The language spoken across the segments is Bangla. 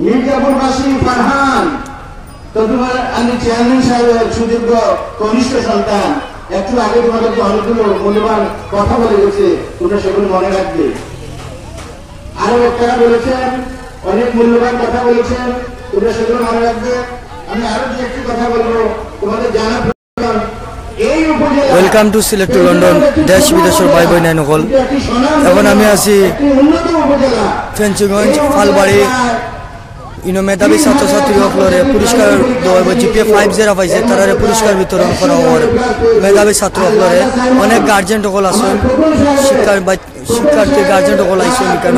মির্জাপুরবাসী ফারহান, তো তোমার আমি চেয়ারম্যান সাহেবের সুযোগ্য কনিষ্ঠ সন্তান, একটু আগে তোমাদেরকে অনেকগুলো মূল্যবান কথা বলে গেছে, তোমরা সেগুলো মনে রাখবে। আরো একটা বলেছেন, অনেক মূল্যবান কথা বলেছেন, তোমরা সেগুলো মনে রাখবে। আমি আরো যে একটি কথা বলবো তোমাদের জানা প্রয়োজন। এই উপজেলা welcome to Sylhet to London, দেশ বিদেশের ভাই বোন নকল। এখন আমি আছি ফেঞ্চুগঞ্জ ফালবাড়ি মেধাবী ছাত্রছাত্রী সকলরে পুরস্কার দেওয়া জিপিএ 5 পাইছে তারা পুরস্কার বিতরণ করা হওয়ার মেধাবী ছাত্র সকলরে অনেক গার্জেন সকল আছেন, শিক্ষার্থী গার্জেন সকল আইসেন। কেন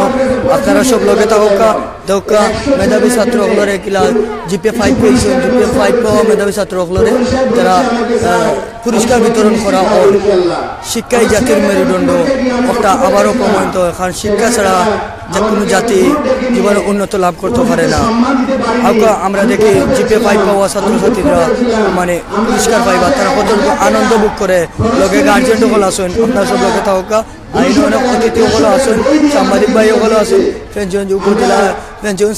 আপনারা সব লগে থাকা দৌকা মেধাবী ছাত্র সকলরে কিলা জিপিএ 5 পেয়েছেন, জিপিএ 5 পাওয়া মেধাবী ছাত্র সকলরে তারা পুরস্কার বিতরণ করা হয়। শিক্ষাই জাতির মেরুদণ্ড, একটা আবারও প্রমাণিত। কারণ শিক্ষা ছাড়া যে কোনো জাতি জীবনে উন্নত লাভ করতে পারে না। আমরা দেখি জিপিএ 5 পাওয়া ছাত্রছাত্রীরা মানে পুরস্কার পাইবা, তারা কতটুকু আনন্দ ভোগ করে। লগে গার্জেন সকল আসেন, আপনারা সব লগে থাকা আইন অনেক অতিথি সকল আসেন, সাংবাদিক ভাই সকল আসেন, ফেঞ্চগঞ্জ উপজেলা ফেঞ্চগঞ্জ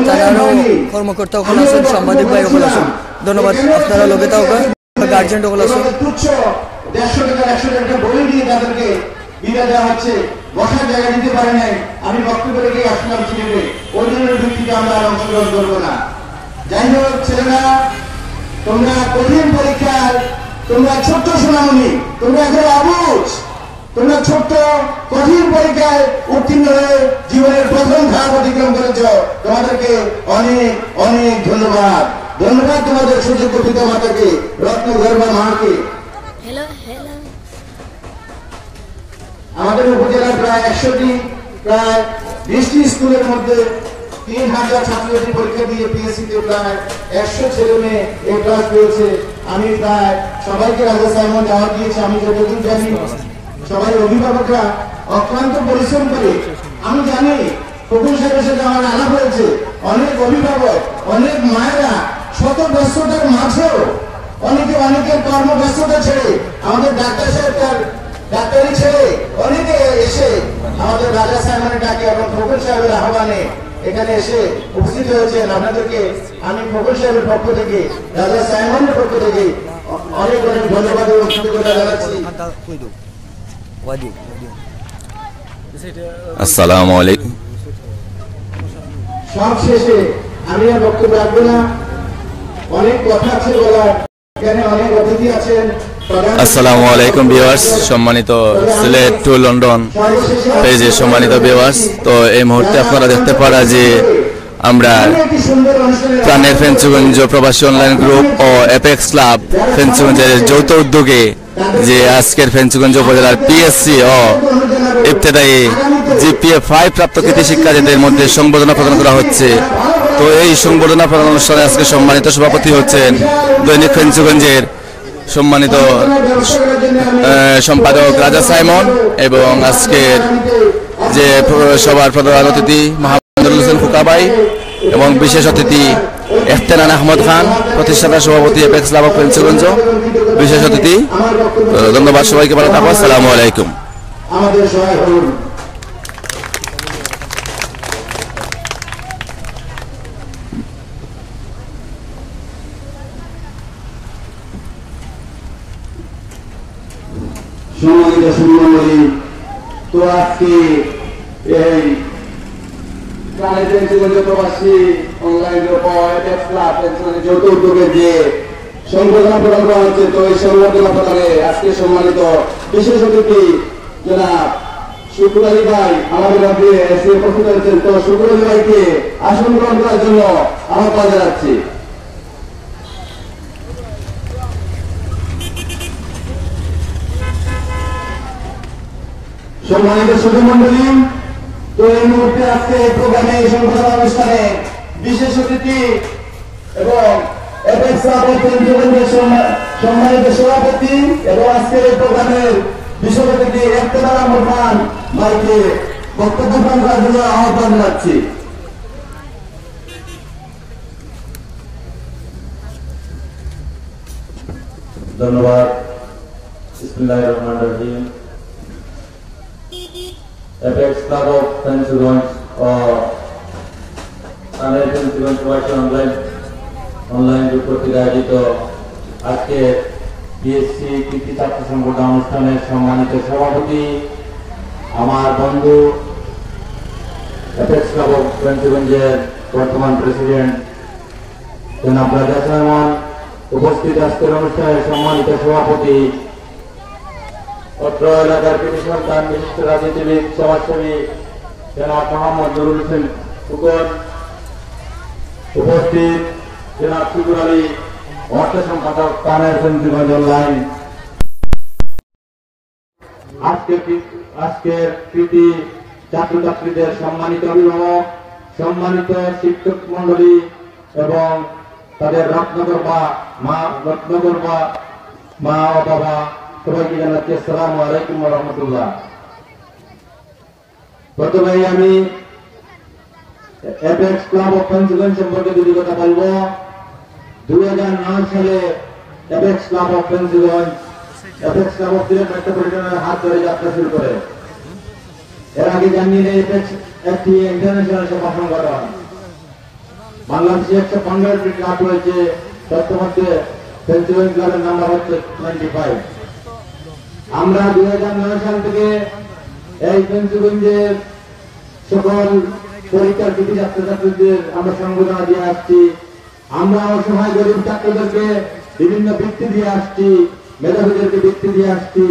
থানারও কর্মকর্তা সকল আসেন, সাংবাদিক ভাই সকল আসেন। ধন্যবাদ। আপনারা লগে থাকা গার্জেন সকল আসেন। 150 টাকা 100 টাকা বলে দিয়ে তাদেরকে বিদায় দেওয়া হচ্ছে, বসার জায়গা দিতে পারে নাই। আমি বক্তব্য রেখে আসলাম সিলেটে, ওই জনের ভিত্তিতে আমরা আর অংশগ্রহণ করবো না। যাই হোক ছেলেরা, তোমরা কঠিন পরীক্ষায় তোমরা ছোট্ট সোনামণি, তোমরা এখন অবুঝ, তোমরা ছোট্ট কঠিন পরীক্ষায় উত্তীর্ণ হয়ে জীবনের প্রথম ধাপ অতিক্রম করেছ। তোমাদেরকে অনেক অনেক ধন্যবাদ। ধন্যবাদ তোমাদের সুযোগ্য পিতা মাতাকে, রত্নগর্ভা মাকে। আমাদের উপজেলার প্রায় 20টি স্কুলের মধ্যে 3000 ছাত্রছাত্রী পরীক্ষা দিয়ে পিএসসিতে প্রায় 100 ছেলে মেয়ে এ ক্লাস পেয়েছে। আমি প্রায় সবাইকে রাজা সাইমন দেওয়া দিয়েছি। আমি যতদূর জানি সবাই অভিভাবকরা অক্লান্ত পরিশ্রম করে। আমি জানি প্রভু সাহেবের সাথে আমার আলাপ হয়েছে, অনেক অভিভাবক, অনেক মায়েরা শত ব্যস্ততার মাঝেও অনেকের কর্মব্যস্ততা ছেড়ে আমাদের ডাক্তার সাহেব তার ডাক্তারি ছেড়ে অনেকে এসে আমাদের রাজা সাইমনের ডাকে এবং ফখর সাহেবের আহ্বানে এখানে এসে উপস্থিত হয়েছেন। আপনাদেরকে আমি ফখর সাহেবের পক্ষ থেকে, রাজা সাইমনের পক্ষ থেকে অনেক অনেক ধন্যবাদ এবং কৃতজ্ঞতা জানাচ্ছি। আসসালামু আলাইকুম। সব শেষে আমি আর বক্তব্য রাখবো না, অনেক কথা আছে বলার, এখানে অনেক অতিথি আছেন। আসসালামু আলাইকুম ভিউয়ার্স, সম্মানিত সিলেট টু লন্ডন পেজের সম্মানিত ভিউয়ার্স। তো এই মুহূর্তে আপনারা দেখতে পারা যে আমরা প্রাণের ফেঞ্চুগঞ্জ প্রবাসী অনলাইন গ্রুপ ও এপেক্স ক্লাব ফেঞ্চুগঞ্জের যৌথ উদ্যোগে যে আজকের ফেঞ্চুগঞ্জ উপজেলার পিএসসি ও ইবতেদায়ী জিপিএ 5 প্রাপ্ত কৃতি শিক্ষার্থীদের মধ্যে সংবর্ধনা প্রদান করা হচ্ছে। তো এই সংবর্ধনা প্রদান অনুষ্ঠানে আজকে সম্মানিত সভাপতি হচ্ছেন দৈনিক ফেঞ্চুগঞ্জের সম্মানিত সম্পাদক রাজা সাইমন এবং আজকের যে সভার প্রধান অতিথি মাহমুদুল হোসেন ফুকাবাই এবং বিশেষ অতিথি ইফতেনান আহমদ খান, প্রতিষ্ঠাতা সভাপতি এপেক্স ক্লাব অফ ফেঞ্চুগঞ্জ, বিশেষ অতিথি। ধন্যবাদ সবাইকে, ভালো থাকো। আসসালামু আলাইকুম। সম্মানিত সুন্দরী, তো আজকে এই প্রবাসী অনলাইন যৌথ উদ্যোগের যে সংবর্ধনা প্রদান করা হচ্ছে, তো এই সংবর্ধনা প্রদানে আজকে সম্মানিত বিশেষ অতিথি জনাব শুকুর আলী ভাই আমাদের মধ্যে এসে উপস্থিত হয়েছেন। তো শুকুর আলী ভাইকে আসন গ্রহণ করার জন্য আহ্বান জানাচ্ছি। সম্মানিত সুধী মন্ডলী, তো এই মুহূর্তে আজকে এই প্রোগ্রামে সংবর্ধনা অনুষ্ঠানে বিশেষ অতিথি এবং এপেক্স ক্লাব অফ ফেঞ্চুগঞ্জের সম্মানিত সভাপতি এবং আজকের এই প্রোগ্রামের বিশেষ অতিথি ইফতেনান আহমদ খান ভাইকে বক্তব্য প্রদান করার জন্য আহ্বান জানাচ্ছি। ধন্যবাদ। বিসমিল্লাহির রহমানির রহিম। এপেক্স ক্লাব অফ ফেঞ্চুগঞ্জ প্রাণের ফেন্সিগঞ্জ প্রবাসী অনলাইন গ্রুপ কর্তৃক আয়োজিত আজকে বিএসসি কৃতি ছাত্র সংগঠন অনুষ্ঠানের সম্মানিত সভাপতি, আমার বন্ধু অ্যাপেক্স ক্লাব অফ ফেন্সিগঞ্জের বর্তমান প্রেসিডেন্ট জনাব রাজা সাইমন, উপস্থিত আজকের অনুষ্ঠানের সম্মানিত সভাপতি, অত্র এলাকার কৃতি সন্তান, বিশিষ্ট রাজনীতিবিদ, সমাজসেবী জনাব মোহাম্মদ নুরুল হোসেন ফুকন, উপস্থিত জনাব শুকুর আলী, অর্থ সম্পাদক, প্রাণের ফেন্সিগঞ্জ অনলাইন। আজকের কৃতি ছাত্রছাত্রীদের সম্মানিত অভিভাবক, সম্মানিত শিক্ষক মন্ডলী এবং তাদের রত্নগর্বা মা ও বাবা, সবাইকে জানাচ্ছি আসসালামু আলাইকুম ওয়া রাহমাতুল্লাহ। প্রথমে আমি অ্যাপেক্স ক্লাব অফ ফেন্সিগঞ্জ সম্পর্কে দুটি কথা বলবো। 2009 সালে Apex Club of Fenchuganj Apex Club of Sylhet মেট্রোপলিটনের হাত ধরে যাত্রা শুরু করে। এর আগে জানিয়ে অ্যাপেক্স একটি ইন্টারন্যাশনাল সভা সংগঠন। বাংলাদেশে 115টি ক্লাব রয়েছে, তার মধ্যে ফেন্সিগঞ্জ ক্লাবের নাম্বার হচ্ছে 25। আমরা 2009 সাল থেকে এই ফেন্সিগঞ্জের সকল পরীক্ষার কৃতি ছাত্রছাত্রীদের আমরা সংবর্ধনা দিয়ে আসছি। আমরা অসহায় গরিব ছাত্রদেরকে বিভিন্ন বৃত্তি দিয়ে আসছি, মেধাবীদেরকে বৃত্তি দিয়ে আসছি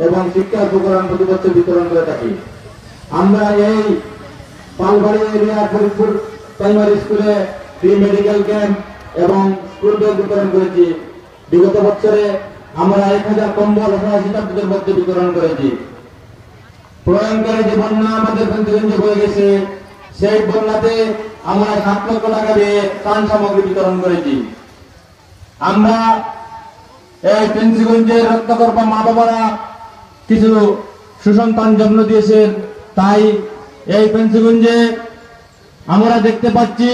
এবং শিক্ষার উপকরণ প্রতি বছর বিতরণ করে থাকি। আমরা এই পালবাড়ি এরিয়া ফরিদপুর প্রাইমারি স্কুলে ফ্রি মেডিকেল ক্যাম্প এবং স্কুল ব্যাগ বিতরণ করেছি। বিগত বছরে আমরা 1000 কম্বল অসহায় শিক্ষার্থীদের মধ্যে বিতরণ করেছি। প্রলয়ঙ্করে যে বন্যা আমাদের ফেন্সিগঞ্জে হয়ে গেছে, সেই বন্যাতে আমরা 7 লক্ষ টাকা দিয়ে ত্রাণ সামগ্রী বিতরণ করেছি। আমরা এই ফেন্সিগঞ্জের রত্নগর্ভা মা বাবারা কিছু সুসন্তান জন্ম দিয়েছেন, তাই এই ফেন্সিগঞ্জে আমরা দেখতে পাচ্ছি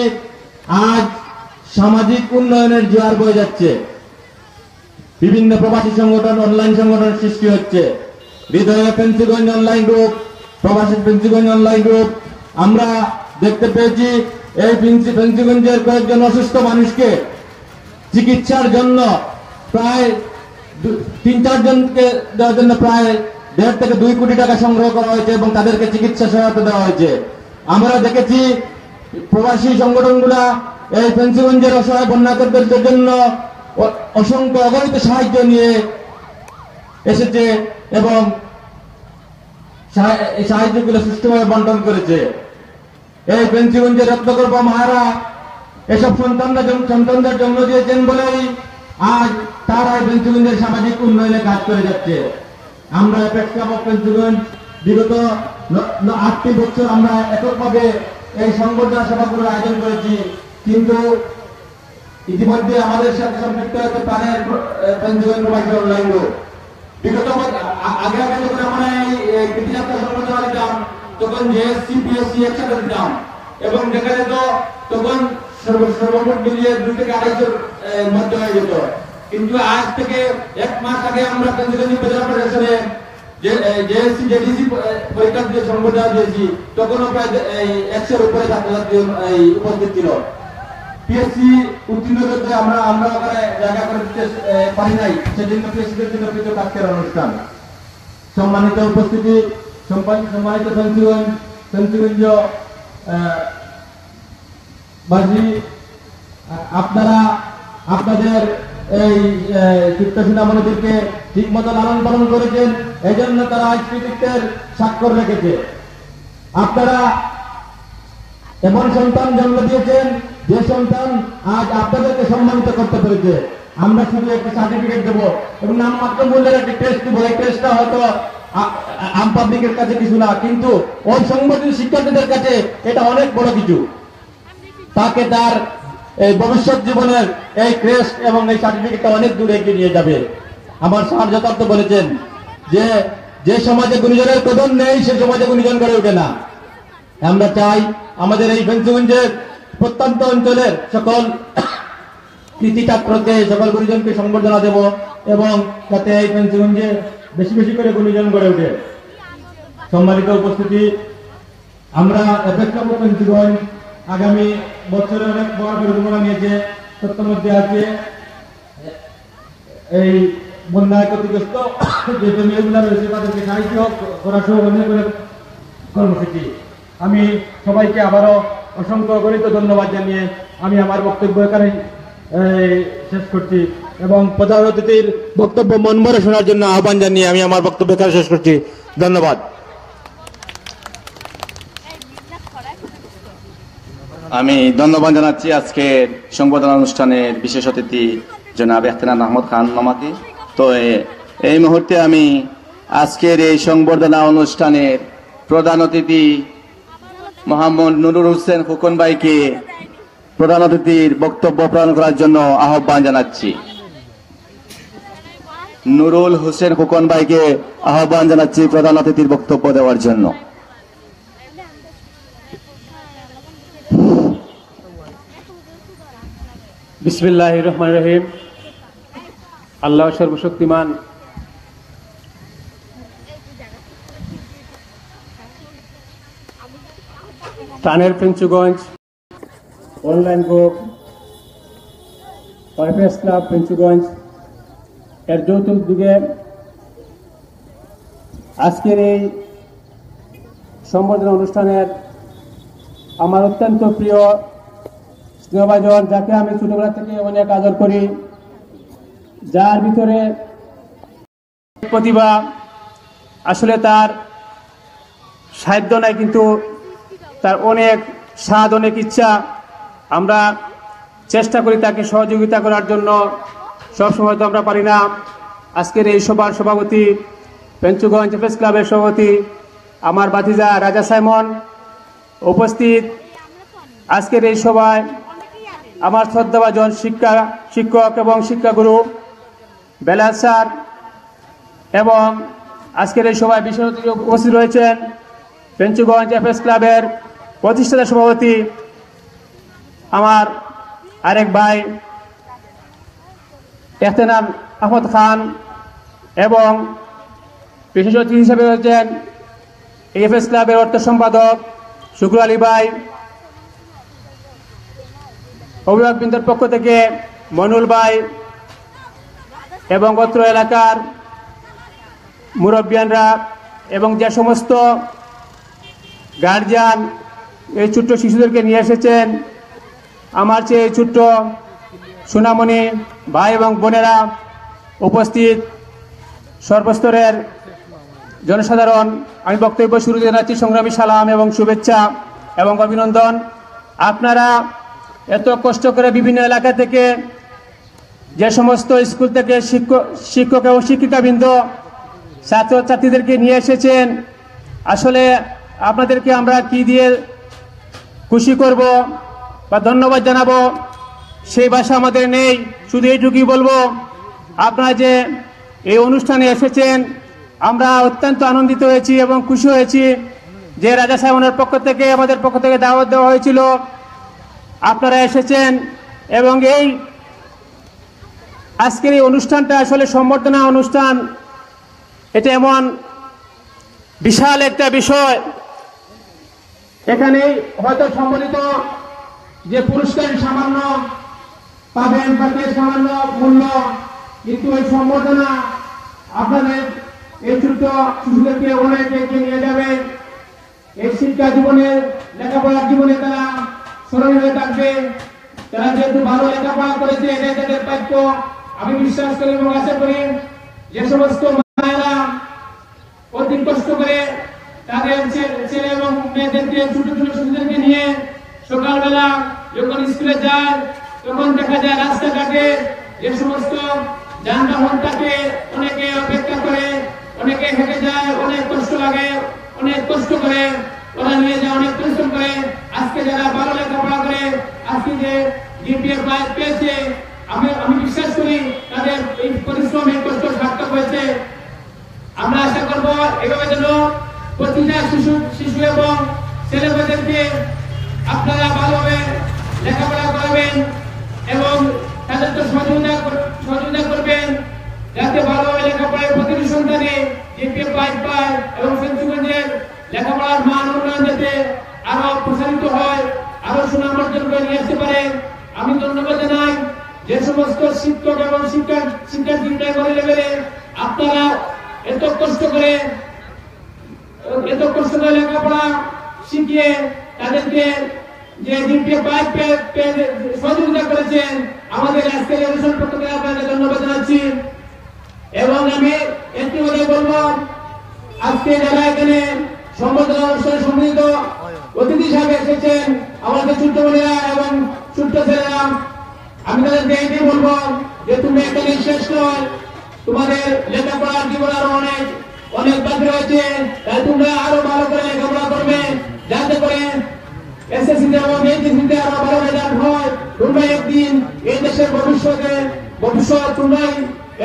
আজ সামাজিক উন্নয়নের জোয়ার বয়ে যাচ্ছে। বিভিন্ন প্রবাসী সংগঠন, অনলাইন সংগঠন সৃষ্টি হচ্ছে। হৃদয় ফেন্সিগঞ্জ অনলাইন গ্রুপ, প্রবাসী ফেন্সিগঞ্জ অনলাইন গ্রুপ। আমরা দেখতে পেয়েছি এই ফেন্সিগঞ্জের কয়েকজন অসুস্থ মানুষকে চিকিৎসার জন্য প্রায় 3-4 জনকে দেওয়ার জন্য প্রায় 1.5 থেকে 2 কোটি টাকা সংগ্রহ করা হয়েছে এবং তাদেরকে চিকিৎসা সহায়তা দেওয়া হয়েছে। আমরা দেখেছি প্রবাসী সংগঠনগুলা এই ফেন্সিগঞ্জের অসহায় বন্যাকর্তাদের জন্য অসংখ্য অগণিত সাহায্য নিয়ে এসেছে এবং এই সাহায্যগুলো সুষ্ঠুভাবে বন্টন করেছে। এই ফেন্সিগঞ্জের রত্নগর্ভা মায়েরা এসব সন্তানদের জন্ম দিয়েছেন বলেই আজ তারা ফেন্সিগঞ্জের সামাজিক উন্নয়নে কাজ করে যাচ্ছে। আমরা অ্যাপেক্স ক্লাব অফ ফেন্সিগঞ্জ বিগত 8টি বছর আমরা এককভাবে এই সংবর্ধনা সভাগুলোর আয়োজন করেছি, কিন্তু ইতিমধ্যে আমাদের সাথে সম্পৃক্ত হয়েছে প্রাণের ফেন্সিগঞ্জ প্রবাসী অনলাইন গ্রুপ। বিগত আগে যখন আমরা এই কৃতি ছাত্র সংবর্ধনা দিতাম, তখন জেএসসি পিএসসি একসাথে দিতাম এবং দেখা যেত তখন সর্বমোট মিলিয়ে 2 থেকে 250 মধ্যে হয়ে যেত। কিন্তু আজ থেকে 1 মাস আগে আমরা ফেন্সিগঞ্জ উপজেলা প্রশাসনে জেএসসি জেডিসি পরীক্ষা দিয়ে সংবর্ধনা দিয়েছি, তখনও প্রায় 100-এর উপরে ছাত্রছাত্রী উপস্থিত ছিল। পিএসসি উত্তীর্ণ করতে আমরা ওখানে জায়গা করে দিতে পারি নাই, সেজন্য পিএসসিদের জন্য পৃথক আজকের অনুষ্ঠান। সম্মানিত উপস্থিতি, সম্মানিত ফেন্সিগঞ্জ বাসী, আপনারা আপনাদের এই চিত্তসীনামণিদেরকে ঠিক মতো লালন পালন করেছেন, এই জন্য তারা আজ কৃতিত্বের স্বাক্ষর রেখেছে। আপনারা এমন সন্তান জন্ম দিয়েছেন যে সন্তান আজ আপনাদেরকে সম্মানিত করতে পেরেছে। আমরা শুধু একটা সার্টিফিকেট দেবো এবং নামমাত্র মূল্যের একটি টেস্ট দিব। এই টেস্টটা হয়তো আম পাবলিকের কাছে কিছু না, কিন্তু ওই সংগঠিত শিক্ষার্থীদের কাছে এটা অনেক বড় কিছু। তাকে তার এই ভবিষ্যৎ জীবনের এই ক্রেস্ট এবং এই সার্টিফিকেটটা অনেক দূরে এগিয়ে নিয়ে যাবে। আমার স্যার যথার্থ বলেছেন যে সমাজে গুণীজনের কদর নেই, সে সমাজে গুণীজন গড়ে ওঠে না। আমরা চাই আমাদের এই ফেন্সিগঞ্জের প্রত্যন্ত অঞ্চলের সকল কৃতি ছাত্রকে, সকল গুণীজনকে সংবর্ধনা দেব এবং যাতে এই ফেন্সিগঞ্জে বেশি বেশি করে গুণীজন গড়ে ওঠে। সম্মানিত উপস্থিতি, আমরা অ্যাপেক্স ক্লাব অফ ফেন্সিগঞ্জ আগামী বছরে অনেক বড় পরিকল্পনা নিয়েছে। তথ্য মধ্যে আছে এই বন্যায় ক্ষতিগ্রস্ত যে জমিগুলো রয়েছে তাদেরকে সাহায্য করা সহ অনেক অনেক কর্মসূচি। আমি সবাইকে আবারও অসংখ্য গণিত ধন্যবাদ জানিয়ে আমি আমার বক্তব্য এখানে শেষ করছি এবং প্রধান অতিথির বক্তব্য মন ভরে শোনার জন্য আহ্বান জানিয়ে আমি আমার বক্তব্য এখানে শেষ করছি। ধন্যবাদ। আমি ধন্যবাদ জানাচ্ছি আজকের সংবর্ধনা অনুষ্ঠানের বিশেষ অতিথি জনাব এহতেনাম আহমদ খান মামাকে। তো এই মুহূর্তে আমি আজকের এই সংবর্ধনা অনুষ্ঠানের প্রধান অতিথি মোহাম্মদ নুরুল হোসেন খোকন ভাইকে প্রধান অতিথির বক্তব্য প্রদান করার জন্য আহ্বান জানাচ্ছি। নুরুল হোসেন খোকন ভাইকে আহ্বান জানাচ্ছি প্রধান অতিথির বক্তব্য দেওয়ার জন্য। বিসমিল্লাহির রহমানির রহিম। আল্লাহ সর্বশক্তিমান। প্রাণের পেঞ্চুগঞ্জ অনলাইন গ্রুপ প্রেস ক্লাব পেঞ্চুগঞ্জ এর যৌথ উদ্যোগে আজকের এই সম্বর্ধনা অনুষ্ঠানের আমার অত্যন্ত প্রিয় স্নেহভাজন, যাকে আমি ছোটবেলা থেকে অনেক আদর করি, যার ভিতরে প্রতিভা, আসলে তার সাধ্য নাই কিন্তু তার অনেক স্বাদ, অনেক ইচ্ছা। আমরা চেষ্টা করি তাকে সহযোগিতা করার জন্য, সবসময় তো আমরা পারি না। আজকের এই সভার সভাপতি, পেঞ্চুগঞ্জ প্রেস ক্লাবের সভাপতি আমার ভাতিজা রাজা সাইমন উপস্থিত। আজকের এই সভায় আমার শ্রদ্ধাভাজন শিক্ষক এবং শিক্ষাগুরু বেলাল স্যার এবং আজকের এই সভায় বিশেষ অতিথি উপস্থিত রয়েছেন পেঞ্চুগঞ্জ প্রেস ক্লাবের প্রতিষ্ঠাতা সভাপতি আমার আরেক ভাই এহতেনাম আহমদ খান এবং বিশেষ অতিথি হিসেবে রয়েছেন প্রেস ক্লাবের অর্থ সম্পাদক শুক্র আলী ভাই, অভিভাবকবৃন্দের পক্ষ থেকে মনুল ভাই এবং অত্র এলাকার মুরব্বিয়ানরা এবং যে সমস্ত গার্জিয়ান এই ছোট্ট শিশুদেরকে নিয়ে এসেছেন, আমার চেয়ে ছোট্ট সোনামণি ভাই এবং বোনেরা, উপস্থিত সর্বস্তরের জনসাধারণ, আমি বক্তব্য শুরু জানাচ্ছি সংগ্রামী সালাম এবং শুভেচ্ছা এবং অভিনন্দন। আপনারা এত কষ্ট করে বিভিন্ন এলাকা থেকে যে সমস্ত স্কুল থেকে শিক্ষক এবং শিক্ষিকাবৃন্দ ছাত্রছাত্রীদেরকে নিয়ে এসেছেন, আসলে আপনাদেরকে আমরা কি দিয়ে খুশি করব বা ধন্যবাদ জানাবো সেই ভাষা আমাদের নেই। শুধু এইটুকুই বলবো, আপনারা যে এই অনুষ্ঠানে এসেছেন আমরা অত্যন্ত আনন্দিত হয়েছি এবং খুশি হয়েছি যে রাজা সাহেবের পক্ষ থেকে, আমাদের পক্ষ থেকে দাওয়াত দেওয়া হয়েছিল, আপনারা এসেছেন এবং এই আজকের এই অনুষ্ঠানটা আসলে সম্বর্ধনা অনুষ্ঠান। এটা এমন বিশাল একটা বিষয়, এখানে হয়তো সম্মানিত যে পুরস্কার সামান্য পাবেন বা সামান্য মূল্য, কিন্তু এই সম্বর্ধনা আপনাদের এই ছোট শিশুদেরকে অনেক এগিয়ে নিয়ে যাবে। এই শিক্ষা জীবনের, লেখাপড়ার জীবনে তারা স্মরণীয় হয়ে থাকবে। তারা যেহেতু ভালো লেখাপড়া করেছে, এটাই তাদের প্রাপ্য। আমি বিশ্বাস করি এবং আশা করি যে সমস্ত মায়েরা অতি কষ্ট করে তাদের ছেলে এবং মেয়েদেরকে, ছোট ছোট শিশুদেরকে নিয়ে সকালবেলা যখন স্কুলে যায়, তখন দেখা যায় রাস্তাঘাটে যে সমস্ত যানবাহন থাকে, অনেকে অপেক্ষা করে, অনেকে হেঁটে যায়, অনেক কষ্ট লাগে, অনেক কষ্ট করে ওরা নিয়ে যায়, অনেক পরিশ্রম করে। আজকে যারা ভালো লেখাপড়া করে আজকে যে জিপিএ পেয়েছে, আমি বিশ্বাস করি তাদের এই পরিশ্রম, এই কষ্ট সার্থক হয়েছে। আমরা আশা করবো এভাবে যেন প্রতিটা শিশু এবং ছেলেমেয়েদেরকে আপনারা ভালোভাবে লেখাপড়া করাবেন এবং তাদেরকে সহযোগিতা করবেন, যাতে ভালোভাবে লেখাপড়ায় প্রতিটি সন্তানে জিপিএ পায় এবং পেঞ্চুগঞ্জের লেখাপড়ার মান উন্নয়ন যাতে আরো প্রসারিত হয়, আরো সুনাম অর্জন করে নিয়ে আসতে পারে। আমি ধন্যবাদ জানাই যে সমস্ত শিক্ষক এবং শিক্ষার্থী প্রাইমারি লেভেলে আপনারা এত কষ্ট করে লেখাপড়া শিখিয়ে তাদেরকে যে জিপিএ 5 পেয়ে সহযোগিতা করেছেন, আমাদের আজকের অনুষ্ঠান পক্ষ থেকে আপনাদের ধন্যবাদ জানাচ্ছি। এবং আমি একটি কথা বলবো, আজকে যারা এখানে সম্বর্ধনা অনুষ্ঠানে সম্মিলিত অতিথি হিসাবে এসেছেন আমাদের ছোট্ট বোনেরা এবং ছোট্ট ছেলেরা, আমি তাদেরকে এটাই বলবো যে তুমি এখানে শেষ নয়, তোমাদের লেখাপড়ার জীবন আরো অনেক বাকি রয়েছে। তাই তোমরা আরো ভালো করে লেখাপড়া করবে, যাতে করে এসএসসিতে এবং এইচএসসিতে আরো ভালো রেজাল্ট হয়। তোমরা একদিন এই দেশের ভবিষ্যৎ তোমরাই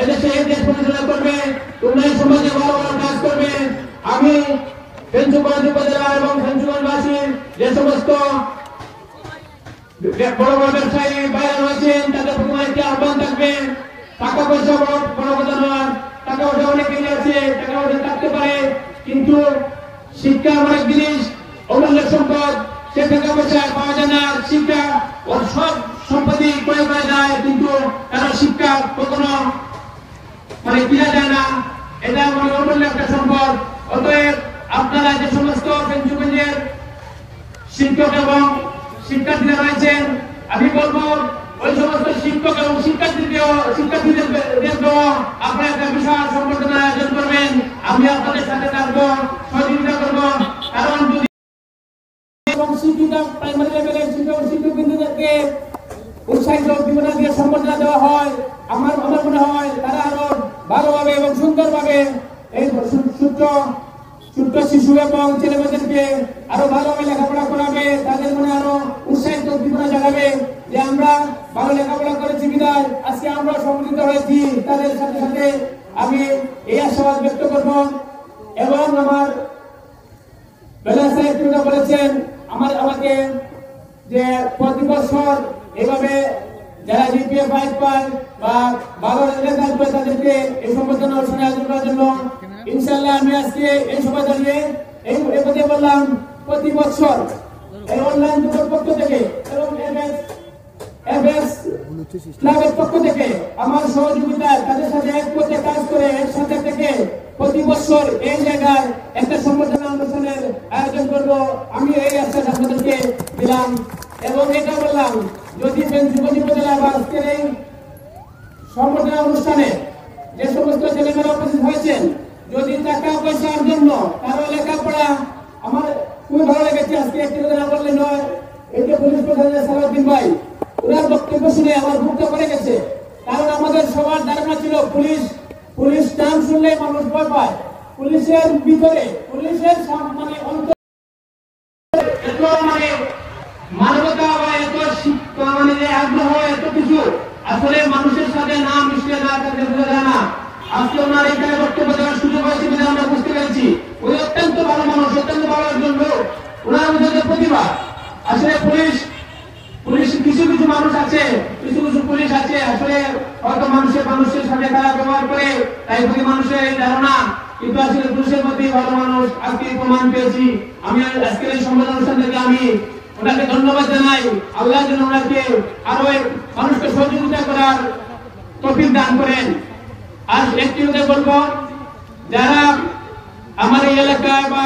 এদেশে এই দেশ পরিচালনা করবে, তোমরাই সমাজে ভালো ভালো কাজ করবে। আমি ফেঞ্চুগঞ্জ উপজেলা এবং ফেঞ্চুগঞ্জবাসীর যে সমস্ত বড় বড় ব্যবসায়ী বাইরে রয়েছেন তাদের প্রতি একটি আহ্বান থাকবে, টাকা পয়সা বড় কথা নয়, টাকা পয়সা অনেকেই আছে, টাকা পয়সা থাকতে পারে, কিন্তু শিক্ষা এমন এক জিনিস, অমূল্য সম্পদ, সে টাকা পয়সা পাওয়া যায় না। শিক্ষা ও সব সম্পত্তি ক্রয় করা যায়, কিন্তু কারো শিক্ষা কখনো কিনা যায় না। এটা অমূল্য একটা সম্পদ। অতএব আপনারা যে সমস্ত ফেঞ্চুগঞ্জের শিক্ষক এবং শিক্ষার্থীরা রয়েছেন, আমি বলবো ওই সমস্ত শিক্ষক এবং শিক্ষার্থীদেরকেও আপনারা একটা বিশাল সম্বর্ধনা আয়োজন করবেন। আমি আপনাদের সাথে থাকবো, সহযোগিতা করবো। কারণ যদি শিক্ষিত প্রাইমারি লেভেলের শিক্ষকবৃন্দদেরকে উৎসাহিত বিভিন্ন দিয়ে সম্বর্ধনা দেওয়া হয়, আমার মনে হয় তারা আরো ভালোভাবে এবং সুন্দরভাবে এই ছোট্ট শিশু এবং ছেলেমেয়েদেরকে আরো ভালোভাবে লেখাপড়া করাবে, তাদের মনে আরো উৎসাহিত উদ্দীপনা জাগাবে যে আমরা ভালো লেখাপড়া করেছি বিদায় আজকে আমরা সম্মিলিত হয়েছি। তাদের সাথে সাথে আমি এই আশাবাদ ব্যক্ত করব। এবং আমার বেলা সাহেব বলেছেন আমাকে যে প্রতি বছর এভাবে যারা জিপিএ 5 পায় বা ভালো রেজাল্ট পায় তাদেরকে এই সম্বর্ধনা অনুষ্ঠানে আয়োজন করার জন্য ইনশাআল্লাহ আমি আজকে এই সভা দাঁড়িয়ে এই কথা বললাম, প্রতি বছর এই অনলাইন যুগের পক্ষ থেকে এবং এফএস ক্লাবের পক্ষ থেকে আমার সহযোগিতায় তাদের সাথে একসাথে কাজ করে একসাথে থেকে প্রতি বছর এই জায়গায় একটা সম্বর্ধনা অনুষ্ঠানের আয়োজন করব। আমি এই আশ্বাস আপনাদেরকে দিলাম এবং এটা বললাম, যদি ফেঞ্চুগঞ্জ উপজেলা বা আজকের এই সম্বর্ধনা অনুষ্ঠানে যে সমস্ত ছেলেমেয়েরা উপস্থিত হয়েছেন, যদি টাকা পয়সার জন্য কারো লেখাপড়া, আমার খুবই ভালো লেগেছে আজকে একটি কথা না বললে নয়, এই যে পুলিশ প্রশাসনের সালাউদ্দিন ভাই ওনার বক্তব্য শুনে আমার বুকটা পড়ে গেছে। কারণ আমাদের সবার ধারণা ছিল পুলিশ নাম শুনলে মানুষ ভয় পায়, পুলিশের ভিতরে পুলিশের মানে এত মানে মানবতা বা এত মানে আগ্রহ এত কিছু আসলে মানুষের সাথে না মিশলে না থাকলে বোঝা যায় না। আজকে ওনার এখানে বক্তব্য দেওয়ার সুযোগ হয়েছে বলে আমরা বুঝতে পেরেছি উনি অত্যন্ত ভালো মানুষ, অত্যন্ত ভালো একজন লোক। ওনার মধ্যে প্রতিভা আসলে পুলিশ কিছু মানুষ আছে, কিছু পুলিশ আছে আসলে হয়তো মানুষের সাথে খারাপ ব্যবহার করে, তাই প্রতি মানুষের এই ধারণা, কিন্তু আসলে পুলিশের মধ্যে ভালো মানুষ আজকে প্রমাণ পেয়েছি। আমি আজকের এই সম্মেলন অনুষ্ঠান থেকে আমি ওনাকে ধন্যবাদ জানাই। আল্লাহ যেন ওনাকে আরো মানুষকে সহযোগিতা করার তৌফিক দান করেন। আর একটি কথা বলবো, যারা আমার এই এলাকায় বা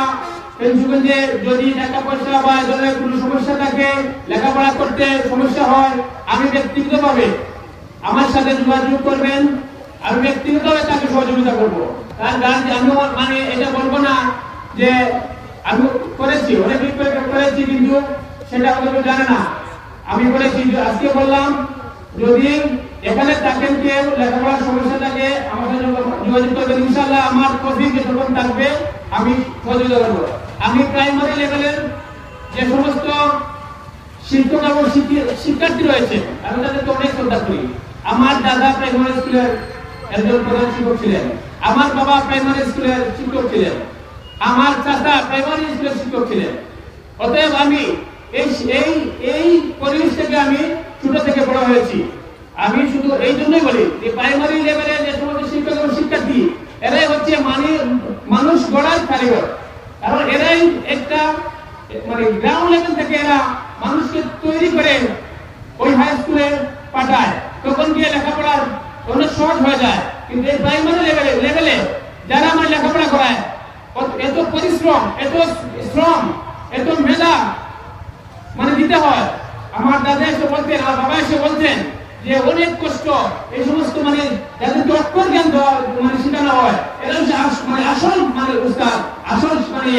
ফেঞ্চুগঞ্জে যদি টাকা পয়সা বা ধরনের কোনো সমস্যা থাকে, লেখাপড়া করতে সমস্যা হয়, আমি ব্যক্তিগতভাবে আমার সাথে যোগাযোগ করবেন, আমি ব্যক্তিগতভাবে তাকে সহযোগিতা করবো। আমি মানে এটা বলবো না যে আমি করেছি, অনেক করেছি কিন্তু সেটা আমাদের জানে না। আমি বলেছি আজকে বললাম, যদি এখানে থাকেন কেউ লেখাপড়ার সমস্যা থাকে আমার সাথে যোগাযোগ করবেন, ইনশাআল্লাহ আমার তৌফিক যতক্ষণ থাকবে আমি সহযোগিতা করবো। আমি প্রাইমারি লেভেলের যে সমস্ত শিক্ষক এবং শিক্ষার্থী রয়েছে আমি তাদেরকে অনেক শ্রদ্ধা করি। আমার দাদা প্রাইমারি স্কুলের একজন প্রধান শিক্ষক ছিলেন, আমার বাবা প্রাইমারি স্কুলের শিক্ষক ছিলেন, আমার চাচা প্রাইমারি স্কুলের শিক্ষক ছিলেন। অতএব আমি এই পরিবেশ থেকে আমি ছোট থেকে বড় হয়েছি। আমি শুধু এই জন্যই বলি যে প্রাইমারি লেভেলের যে সমস্ত শিক্ষক এবং শিক্ষার্থী এরাই হচ্ছে মানুষ গড়ার কারিগর। কারণ এরাই একটা মানে গ্রাউন্ড লেভেল থেকে এরা মানুষকে তৈরি তৈরি করে ওই হাই স্কুলে পাঠায়, তখন গিয়ে লেখাপড়ার অনেক সহজ হয়ে যায়। কিন্তু এই প্রাইমারি লেভেলে যারা আমার লেখাপড়া করায়, এত পরিশ্রম, এত শ্রম, এত মেধা মানে দিতে হয়। আমার দাদা এসে বলতেন, আমার বাবা এসে বলতেন যে অনেক কষ্ট এই সমস্ত মানে যাদেরকে অক্ষর জ্ঞান মানে শেখানো হয়, এরা মানে আসল মানে উস্তাদ, আসল মানে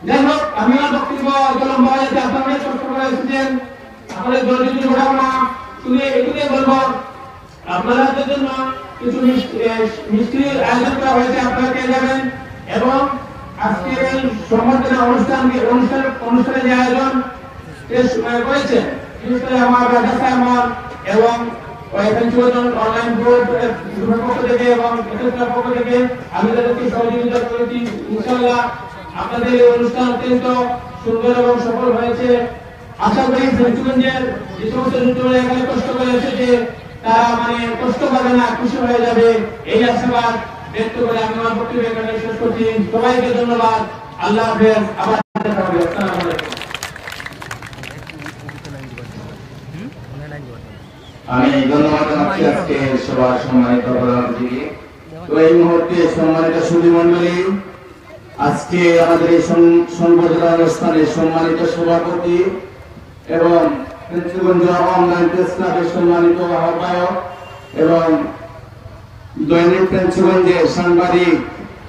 যাই হোক, আমি আমার বক্তব্য জলম হওয়া যাতে আপনারা অনেক কষ্ট করে এসেছেন, আপনাদের জলদি ঘটাবো না, শুধু এটুকুই বলবো আপনাদের জন্য কিছু মিষ্টির আয়োজন করা হয়েছে, আপনারা পেয়ে যাবেন। এবং আজকের এই সম্বর্ধনা অনুষ্ঠানের যে আয়োজন করেছেন, বিশেষ করে আমার রাজা সাহেব এবং অনলাইন গ্রুপের পক্ষ থেকে এবং পক্ষ থেকে আমি তাদেরকে সহযোগিতা করেছি। ইনশাআল্লাহ আপনাদের এই অনুষ্ঠান অত্যন্ত সুন্দর এবং সফল হয়েছে। আশা করি ফেঞ্চুগঞ্জের যে সমস্ত যুবকরা এখানে কষ্ট করে এসেছে তারা মানে কষ্ট পাবে না, খুশি হয়ে যাবে, এই আশাবাদ ব্যক্ত করে আমি আমার বক্তব্য এখানে শেষ করছি। সবাইকে ধন্যবাদ। আল্লাহ হাফেজ। আবার দেখা হবে। আসসালামু আলাইকুম। আমি ধন্যবাদ জানাচ্ছি আজকে সবার সম্মানিত প্রধান অতিথি। তো এই মুহূর্তে সম্মানিত সুধী মন্ডলী, আজকে আমাদের এই সংবর্ধনা অনুষ্ঠানে সম্মানিত সভাপতি এবং ফেঞ্চুগঞ্জ অনলাইন প্রেস ক্লাবের সম্মানিত আহ্বায়ক এবং দৈনিক ফেঞ্চুগঞ্জের সাংবাদিক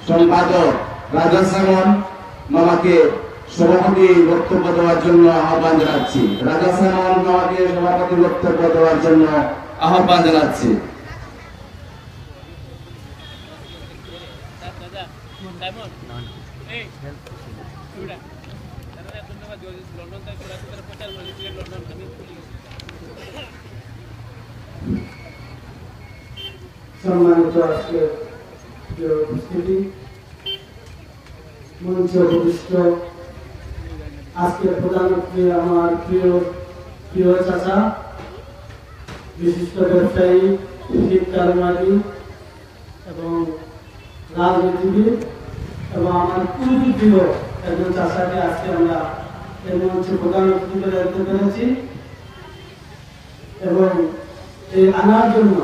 সম্পাদক রাজা সামন মামাকে সভাপতি বক্তব্য দেওয়ার জন্য আহ্বান জানাচ্ছি। রাজা সামন মামাকে সভাপতি বক্তব্য দেওয়ার জন্য আহ্বান জানাচ্ছি। সম্মানিত আজকের উপস্থিতি, মঞ্চে উপবিষ্ট আজকের প্রধান অতিথি আমার প্রিয় চাচা, বিশিষ্ট ব্যবসায়ী শিক্ষার্থী এবং রাজনীতিবিদ এবং আমার খুবই প্রিয় একজন চাচাকে আজকে আমরা এই মঞ্চে প্রধান অতিথি করে আনতে পেরেছি। এবং এই আনার জন্য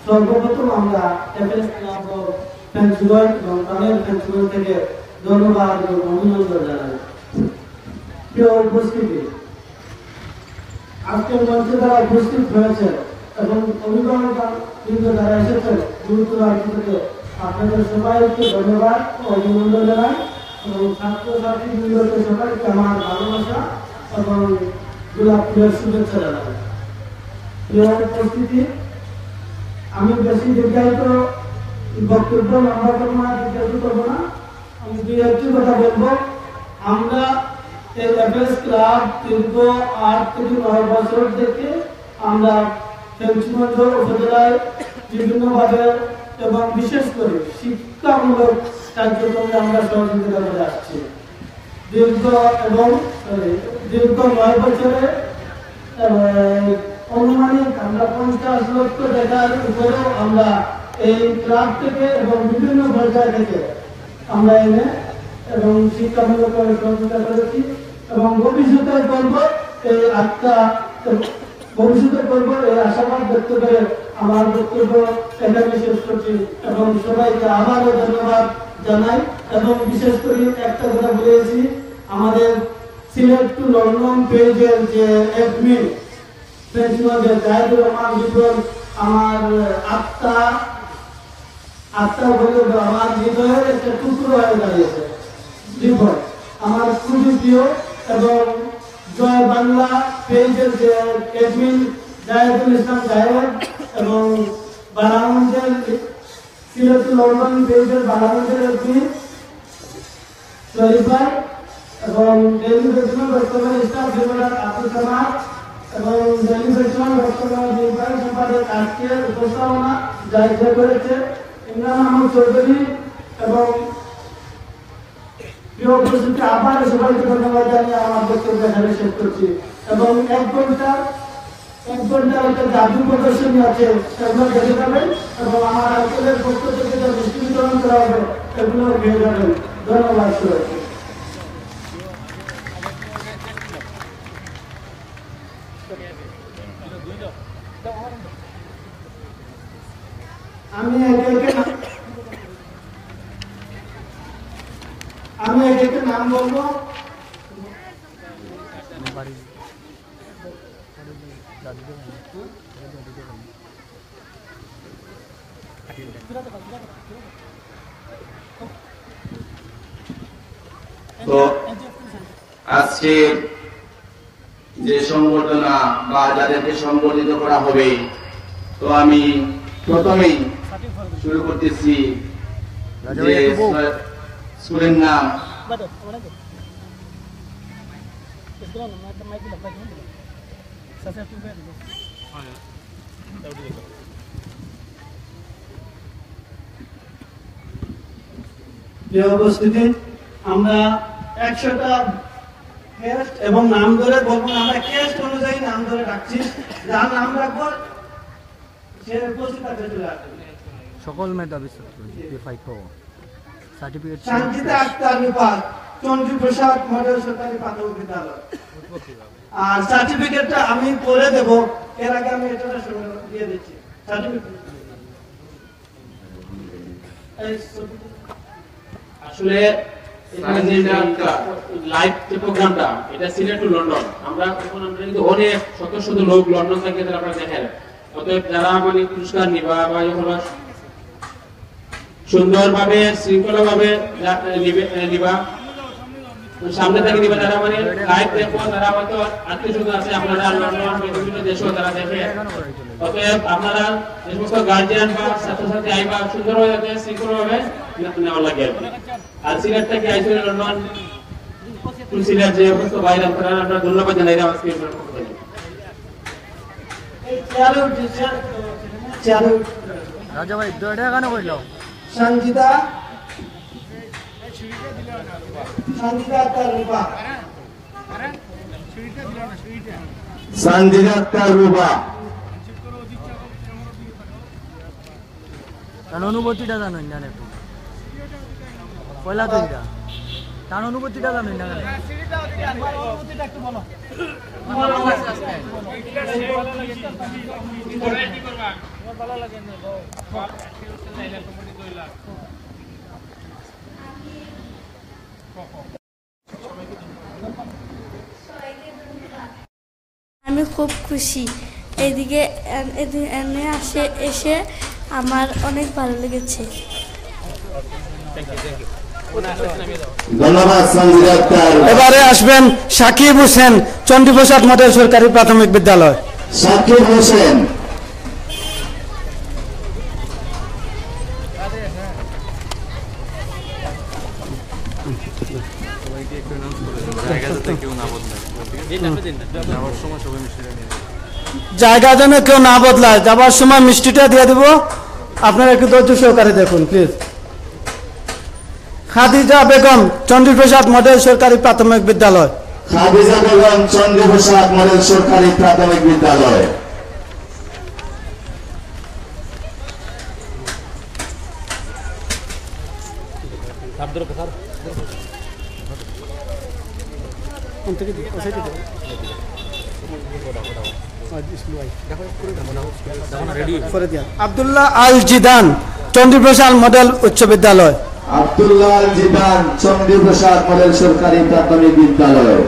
সর্বপ্রথম আমরা এফএস ক্লাব অফ ফেঞ্চুগঞ্জ এবং প্রাণের ফেঞ্চুগঞ্জ থেকে ধন্যবাদ এবং অভিনন্দন জানাই। প্রিয় উপস্থিতি, আজকের মঞ্চে যারা উপস্থিত হয়েছে এবং অভিভাবক কিন্তু যারা এসেছেন দূর থেকে, আপনাদের সবাইকে ধন্যবাদ ও অভিনন্দন জানাই এবং ছাত্রছাত্রী বৃন্দকে সবাইকে আমার ভালোবাসা এবং গোলাপ ফুলের শুভেচ্ছা জানাই। প্রিয় উপস্থিতি, আমি বেশি দীর্ঘায়িত বক্তব্য লম্বা করবো না, দীর্ঘায়িত করবো না, আমি দুই একটি কথা বলবো। আমরা এই এফএস ক্লাব দীর্ঘ 8 থেকে 9 বছর থেকে আমরা ফেঞ্চুগঞ্জ উপজেলায় বিভিন্নভাবে এবং বিশেষ করে শিক্ষামূলক কার্যক্রমে আমরা সহযোগিতা করে আসছি। দীর্ঘ 9 বছরে অনুমানিক আমরা 50 লক্ষ টাকার উপরেও আমরা এই ক্লাব থেকে এবং বিভিন্ন পর্যায় থেকে আমরা এনে এবং শিক্ষামূলক সহযোগিতা করেছি এবং ভবিষ্যতে করবো এই আশাবাদ ব্যক্ত করে আমার বক্তব্য এখানে শেষ করছি এবং সবাইকে আবারও ধন্যবাদ জানাই। এবং বিশেষ করে একটা কথা বলেছি, আমাদের সিলেট টু লন্ডন পেজের যে অ্যাডমিন ফেঞ্চুগঞ্জের জাহিদুর রহমান জীবন, আমার আত্মা বলে আমার হৃদয়ের একটা টুকরো হয়ে দাঁড়িয়েছে। জীবন আমার খুবই প্রিয় এবং জয় বাংলা পেজের যে অ্যাডমিন জাহিদুল ইসলাম জাহেদ এবং বারাগঞ্জের সিলেট টু লন্ডন পেজের বারাগঞ্জের অ্যাডমিন শরীফ ভাই এবং ডেইলি ফেস্টিভ্যাল বর্তমানে স্টাফ জেনারেল আব্দুল সামাদ এবং ডেইলি ফেস্টিভ্যাল বর্তমানে নির্বাহী সম্পাদক আজকের উপস্থাপনা জায়গা করেছে ইমরান আহমদ চৌধুরী এবং প্রিয় উপস্থিতি, আবার সবাইকে ধন্যবাদ জানিয়ে আমার বক্তব্য এখানে শেষ করছি। এবং 1 ঘন্টার একটা জাদু প্রদর্শনী আছে, সেগুলো দেখে যাবেন এবং আমার আঙ্কেলের পক্ষ থেকে যে মিষ্টি বিতরণ করা হবে এগুলো পেয়ে যাবেন। ধন্যবাদ সবাইকে। আমি একে নাম বলবো। তো আজকে যে সংবর্ধনা বা যাদেরকে সংবর্ধিত করা হবে, তো আমি প্রথমেই শুরু করতেছি যে স্কুলের নাম উপস্থিতি, আমরা 100টা কেস্ট এবং নাম ধরে বলবো না, আমরা কেস্ট অনুযায়ী নাম ধরে রাখছি, যার নাম রাখবো সে উপস্থিত থাকতে চলে আসবে। সকল মেধাবী ছাত্র জিপিএ 5 পাওয়া সার্টিফিকেট শান্তিতে আক্তার বিভাগ, চন্দ্রপ্রসাদ মডেল সরকারি প্রাথমিক বিদ্যালয়। আর সার্টিফিকেটটা আমি পরে দেব, এর আগে আমি এটা দিয়ে দিচ্ছি। আসলে এখানে যে লাইভ যে প্রোগ্রামটা, এটা সিলেট টু লন্ডন, আমরা কিন্তু অনেক শত শত লোক লন্ডন থেকে আপনারা দেখেন। অতএব যারা মানে পুরস্কার নিবা বা সুন্দরভাবে শৃঙ্খলাভাবে নিবা, সামনে থেকে নিবা, যারা মানে লাইভ দেখো, তারা হয়তো আত্মীয় আছে আপনারা লন্ডন বিভিন্ন দেশও তারা দেখে। অতএব আপনারা যে সমস্ত গার্জিয়ান বা ছাত্রছাত্রী আইবা সুন্দরভাবে যাতে শৃঙ্খলভাবে নেওয়া লাগে। আর সিলেট থেকে আইসে লন্ডন সিলেট যে সমস্ত বাইরে আপনারা আমরা ধন্যবাদ জানাই আজকে। রাজা ভাই দড়া গান কইলো সঞ্জিতা আক্তার রূপা, সঞ্জিতা আক্তার রূপা। তার অনুভূতিটা জানেন না একটু পয়লা তো এটা তার অনুভূতিটা জানেন না একটু বলো। আমি খুব খুশি, এদিকে এসে আমার অনেক ভালো লেগেছে। ধন্যবাদ সঞ্জিতা আক্তার। এবারে আসবেন সাকিব হোসেন, চন্ডীপ্রসাদ মডেল সরকারি প্রাথমিক বিদ্যালয়। সাকিব হোসেন। জায়গা যেন কেউ না বদলায়, যাবার সময় মিষ্টিটা দিয়ে দেব, আপনারা একটু ধৈর্য সহকারে দেখুন প্লিজ। খাদিজা বেগম, চন্ডীপ্রসাদ মডেল সরকারি প্রাথমিক বিদ্যালয়। খাদিজা বেগম, চন্দ্রপ্রসাদ মডেল সরকারি প্রাথমিক বিদ্যালয়। আব্দুল্লাহ আল জিদান, চন্ডীপ্রসাদ মডেল উচ্চ বিদ্যালয়। আব্দুল্লাহ আল জিদান, চন্দ্রপ্রসাদ মডেল সরকারি প্রাথমিক বিদ্যালয়।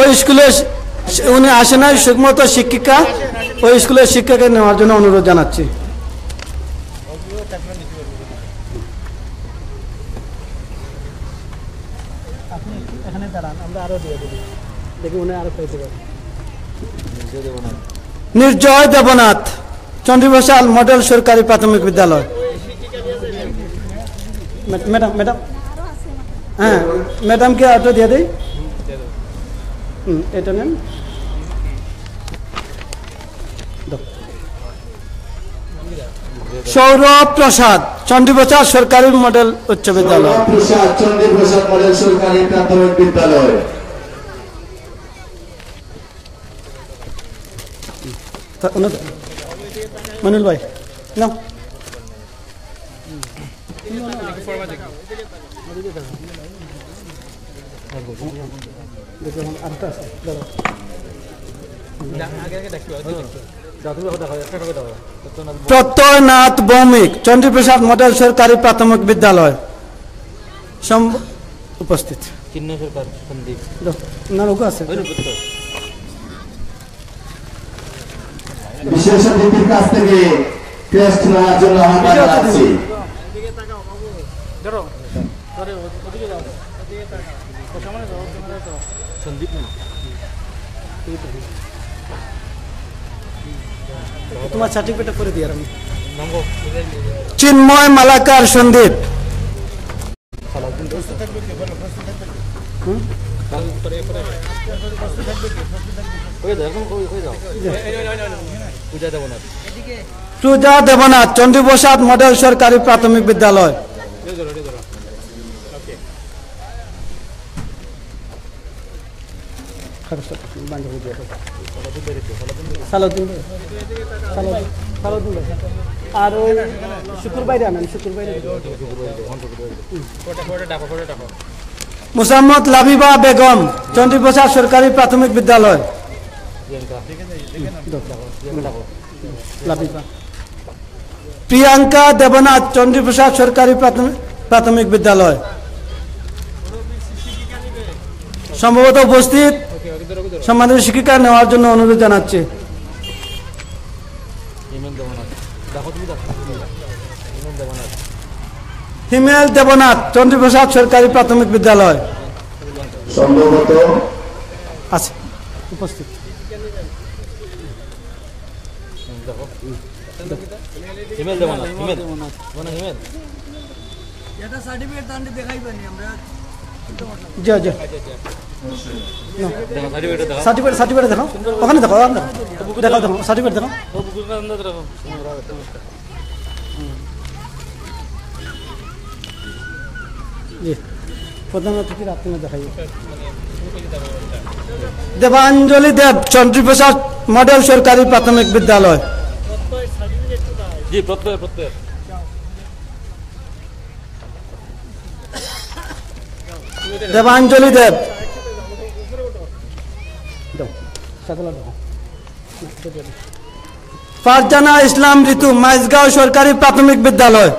ওই স্কুলে উনি আসে নাই, শুধুমাত্র শিক্ষিকা, ওই স্কুলের শিক্ষাকে নেওয়ার জন্য অনুরোধ জানাচ্ছি। নির্জয় দেবনাথ, চন্ডীপ্রসাদ মডেল সরকারি প্রাথমিক বিদ্যালয়। ম্যাডাম ম্যাডাম হ্যাঁ ম্যাডামকে অটো দিয়ে দেই, এটা নেন। সৌরভ প্রসাদ, চন্ডীপ্রসাদ সরকারি মডেল উচ্চ বিদ্যালয়। প্রসাদ, চন্দ্রপ্রসাদ মডেল সরকারি প্রাথমিক বিদ্যালয়। মনিল ভাই নাও। প্রত্যয়নাথ ভৌমিক, চন্দ্রপ্রসাদ মডেল সরকারি প্রাথমিক বিদ্যালয় উপস্থিত। বিশেষ অতিথির কাছ থেকে টেস্ট নেওয়ার জন্য আহ্বান জানাচ্ছি। তোমার সার্টিফিকেট করে দিয়ে আমি চিন্ময় মালাকার সন্দীপ, পূজা দেবনাথ, চন্দ্রপ্রসাদ মডেল সরকারি প্রাথমিক বিদ্যালয়। আর ওই শুক্রবারে আনেন, শুক্রবারে। মুসাম্মদ লাবিবা বেগম, চন্দ্রপ্রসাদ সরকারি প্রাথমিক বিদ্যালয়। প্রিয়াঙ্কা দেবনাথ, চন্দ্রপ্রসাদ সরকারি প্রাথমিক বিদ্যালয়। সম্ভবত উপস্থিত, সম্মানিত শিক্ষিকা নেওয়ার জন্য অনুরোধ জানাচ্ছি। হিমেল দেবনাথ, চন্দ্রপ্রসাদ সরকারি প্রাথমিক বিদ্যালয়। সম্ভবত আছে উপস্থিত। সার্টিফিকেট দেখো, ওখানে দেখো, দেখো দেখো সার্টিফিকেট দেখো। প্রধান অতিথির আপনি দেখাই। দেবাঞ্জলি দেব, চন্দ্রপ্রসাদ মডেল সরকারি প্রাথমিক বিদ্যালয়। দেবাঞ্জলি দেব, ফারজানা ইসলাম ঋতু, মাইজগাঁও সরকারি প্রাথমিক বিদ্যালয়।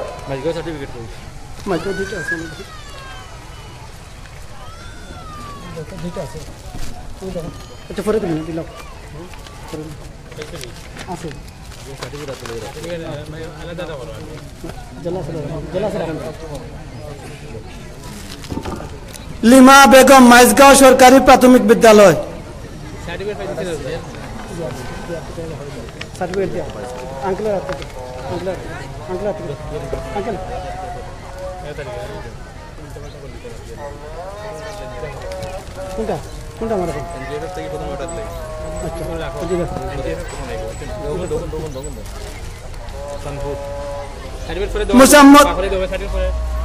লিমা বেগম, মাইজগাঁও সরকারি প্রাথমিক বিদ্যালয়।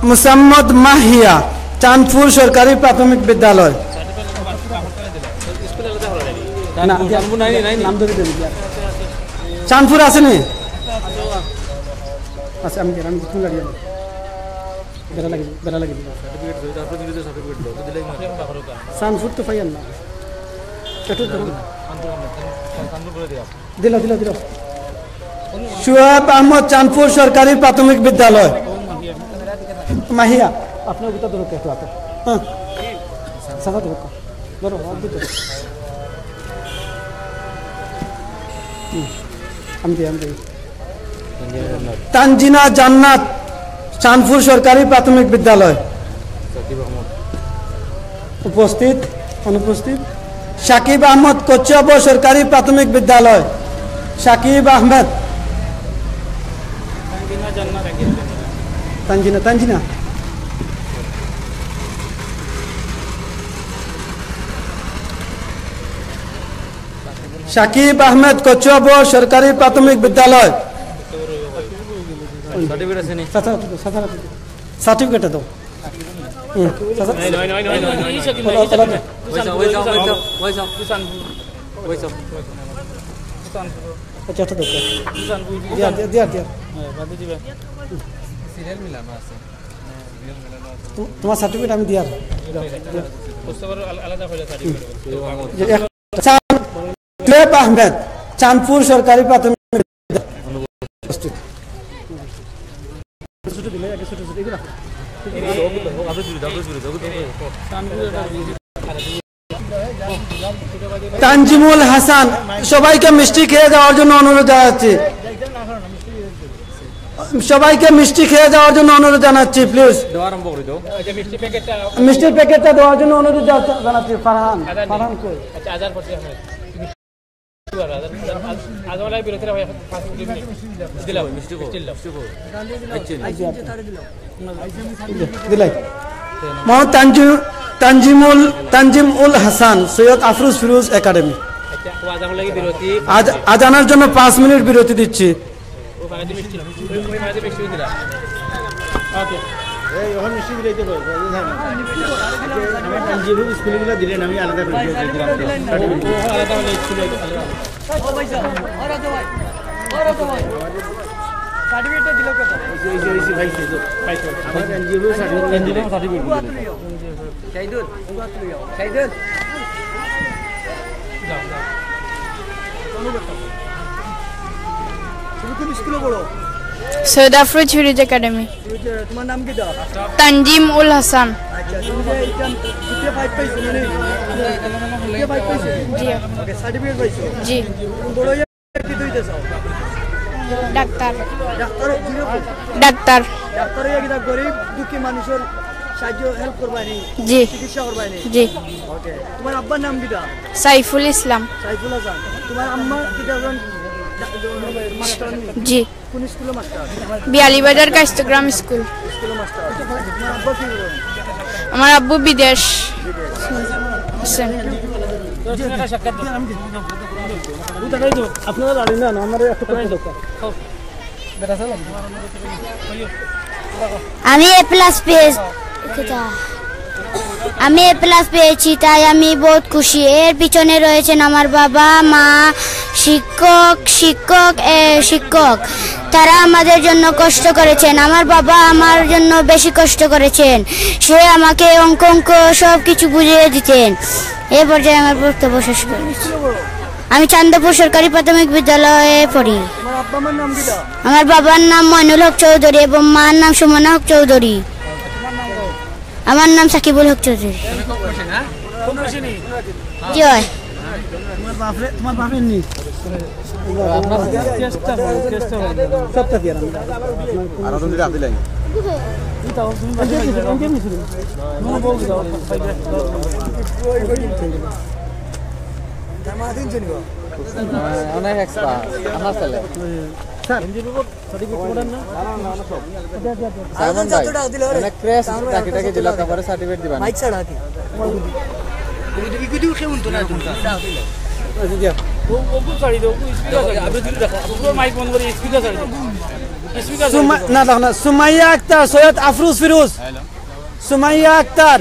মুসাম্মদ মাহিয়া, চাঁদপুর সরকারি প্রাথমিক বিদ্যালয়। চাঁদপুর আসেনি? আচ্ছা আমি চাঁদপুর তো পাইয়ান না, দিল দিল দিল। শুয়েব আহমদ, চাঁদপুর সরকারি প্রাথমিক বিদ্যালয়। মাহিয়া আপনার গোটা ধরো, হ্যাঁ সাদা ধরো, ধরো তানজিনা জান্নাত, চাঁদপুর সরকারি প্রাথমিক বিদ্যালয়। উপস্থিত, অনুপস্থিত। সাকিব আহমদ, কচ্ছপ সরকারি প্রাথমিক বিদ্যালয়। সাকিব আহমেদ, তানজিনা তানজিনা সাকিব আহমেদ, কচ্ছপ সরকারি প্রাথমিক বিদ্যালয়। সার্টিফিকেট দাও। তোমার সার্টিফিকেট আমি দিয়ার আহমেদ চাঁদপুর সরকারি প্রাথমিক তানজিমুল হাসান সবাইকে মিষ্টি খেয়ে যাওয়ার জন্য অনুরোধ জানাচ্ছি প্লিজ মিষ্টির প্যাকেটটা দেওয়ার জন্য অনুরোধ জানাচ্ছি ফারহান কই মোহাম্মদ তানজিমুল হাসান সৈয়দ আফরোজ ফিরোজ একাডেমি আজানের জন্য 5 মিনিট বিরতি দিচ্ছি সৈয়দ আফরোজ ফিরোজ একাডেমি। তোমার নাম কি? তানজিমুল হাসান। জি। ডাক্তার। গরিব দুঃখী মানুষের সাহায্য হেল্প করবানি? জি। চিকিৎসা করবানি? জি। ওকে। তোমার আব্বার নাম কি? সাইফুল ইসলাম। সাইফুল হাসান। তোমার আম্মা কি? জি। কোন স্কুলে মাস্টার? বিয়ালিবাজার কাস্টগ্রাম স্কুল। স্কুলে মাস্টার। তোমার আব্বা কি করেন? আমার আব্বু বিদেশ। আপনারা জানেন না আমার একটা দরকার। আমি এ প্লাস পেয়েছি তাই আমি বহুত খুশি। এর পিছনে রয়েছেন আমার বাবা মা, শিক্ষক তারা আমাদের জন্য কষ্ট করেছেন। আমার বাবা আমার জন্য বেশি কষ্ট করেছেন, সে আমাকে অঙ্ক সব কিছু বুঝিয়ে দিতেন। এ পর্যায়ে আমার বক্তব্য শেষ করেছি। আমি চান্দপুর সরকারি প্রাথমিক বিদ্যালয়ে পড়ি। আমার বাবার নাম মইনুল হক চৌধুরী এবং মার নাম সুমনা হক চৌধুরী। আমার নাম সাকিবুল হক চৌধুরী। জি হয়। অনেক এক্সপার্ট আমার ছেলে সার্টিফিকেট দিবেন না সুমাইয়া আক্তার, সৈয়দ আফরোজ ফিরোজ, সুমাইয়া আক্তার।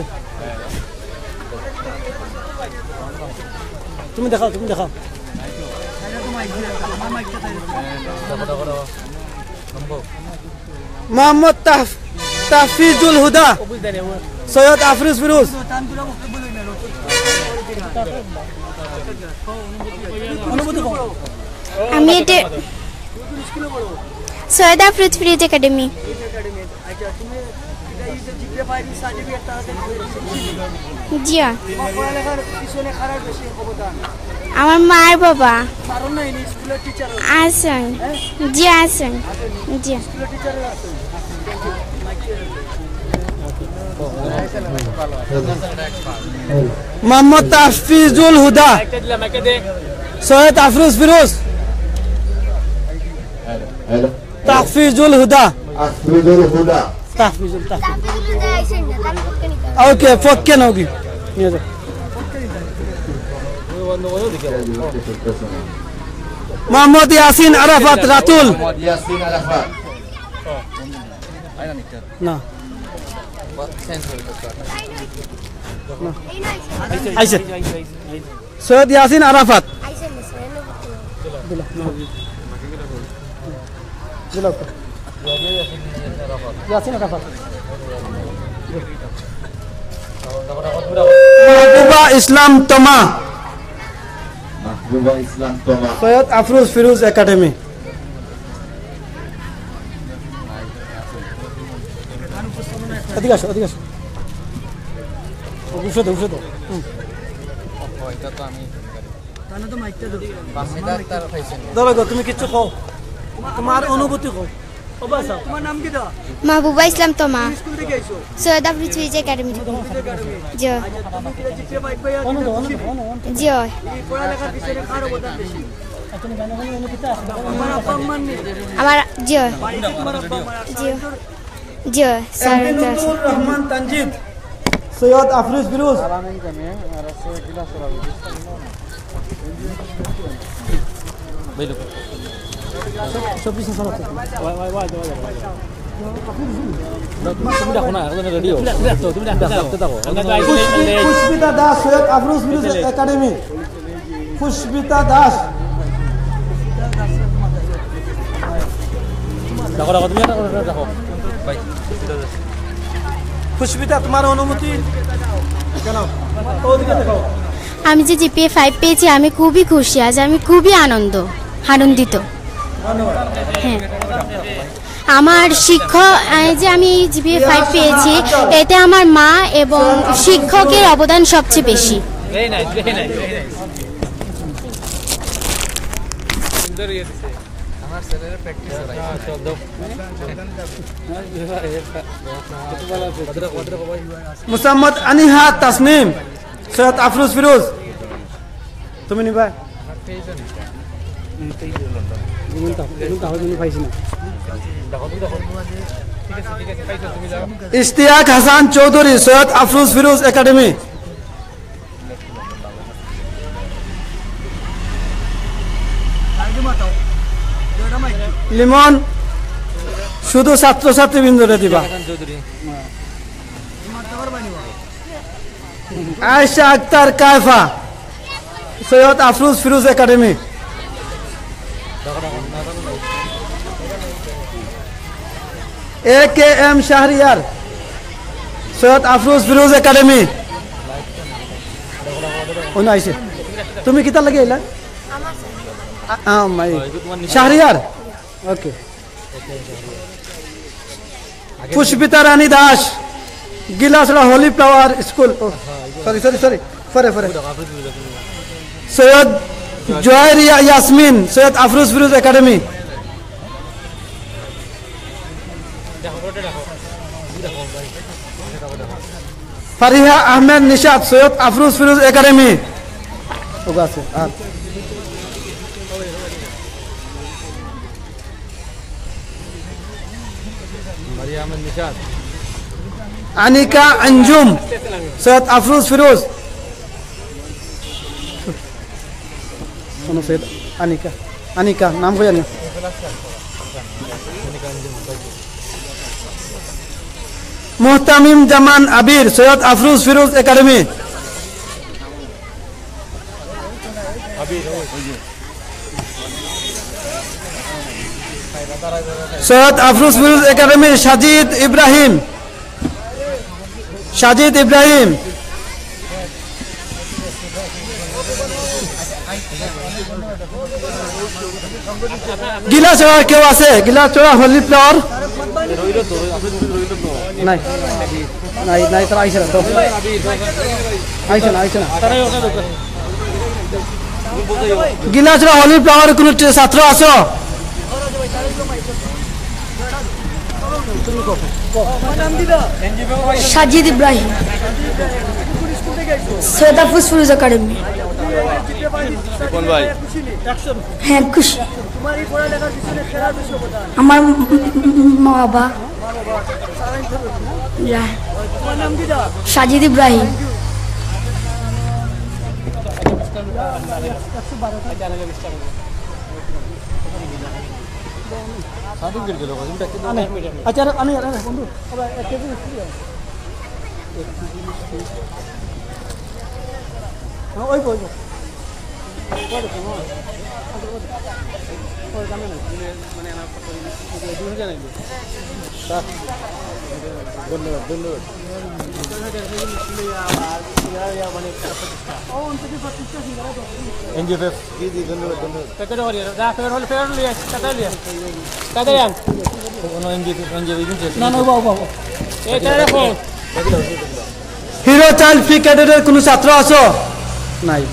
তুমি দেখাও মোহাম্মদ তাহফিজুল হুদা, সৈয়দ আফরোজ ফিরোজ। আমি সৈয়দ আফরোজ ফিরোজ একাডেমি। জি। আমার মার বাবা আছেন। জি আছেন। জি। মোহাম্মদ তাহফিজুল হুদা, সৈয়দ আফরোজ ফিরোজ। তাহফিজুল হুদা। ওকে ফক্কে নাওগি নিয়ে যাও। মোহাম্মদ ইয়াসিন আরাফাত রাতুল। না আইছে সৈয়দ ইয়াসিন আরাফাত। ইয়াসিন আরাফাত। মাহবুবা ইসলাম তোমা, মাহবুবা ইসলাম তোমা, সৈয়দ আফরোজ ফিরোজ একাডেমি। এদিকে আসো, এদিকে আসো। উঠে দাও, উঠে দাও। দাঁড়া গো, তুমি কিচ্ছু কও, তোমার অনুভূতি কও। তোমার নাম কি? মাহবুবা ইসলাম তোমা, সৈয়দ আফরোজ ফিরোজ একাডেমি। জি জি আমার জি জি জি স্যার। রহমান তানজিদ, সৈয়দ আফরোজ ফিরোজ। পুষ্পিতা দাস, সৈয়দ আফরোজ ফিরোজ একাডেমি। পুষ্পিতা দাস। পুষ্পিতা, তোমার অনুমতি কেন? আমি যে জিপিএ 5 পেয়েছি, আমি খুবই খুশি। আজ আমি খুবই আনন্দিত। হ্যাঁ, আমার শিক্ষক যে আমি জিপিএ 5 পেয়েছি, এতে আমার মা এবং শিক্ষকের অবদান সবচেয়ে বেশি। মুসাম্মদ আনিহা তাসনিম, সৈয়দ আফরোজ ফিরোজ। তুমি নিবা? ইশতিয়াক হাসান চৌধুরী, সৈয়দ আফরোজ ফিরোজ একাডেমি। লিমন, শুধু ছাত্রছাত্রী বৃন্দরে দিবা। Ayesha Akter Kaifa, Syed Afroz Firoz Academy. A K M Shahriar, Syed Afroz Firoz Academy. আইসে, তুমি কিতা লাগে এলা? শাহরিয়ার, ওকে। পুষ্পিতা রানী দাস, গিলাসড়া হোলি ফ্লাওয়ার স্কুল। সরি, ফরে। সৈয়দ জয়রিয়া ইয়াসমিন, সৈয়দ আফরোজ ফিরোজ একাডেমি। ফারিহা আহমেদ নিশাদ, সৈয়দ আফরোজ ফিরোজ একাডেমি। আনিকা अंजुम, সৈয়দ আফরোজ ফিরোজ। সৈয়দ আনিকা নাম কই জানি। মুহতামিম জামান আবির, সৈয়দ আফরোজ ফিরোজ একাডেমি। সৈয়দ আফরোজ ফিরোজ একাডেমি। সাজিদ ইব্রাহিম, গিলাচড়া কেউ আছে? গিলাচড়া হোলি ফ্লাওয়ার নাই, তারা আইসে না তো, আইসে না। গিলাচড়া হোলি ফ্লাওয়ার কোন ছাত্র আছো? সাজিদ ইব্রাহিম, সৈয়দ আফরোজ ফিরোজ একাডেমি। হ্যাঁ, খুশি। আমার মা বাবা। সাজিদ ইব্রাহিম। আচ্ছা, আমি বন্ধু ওই হিরো চাইল্ড ফ্রি ক্যাডেটের কোনো ছাত্র আছো? নাই।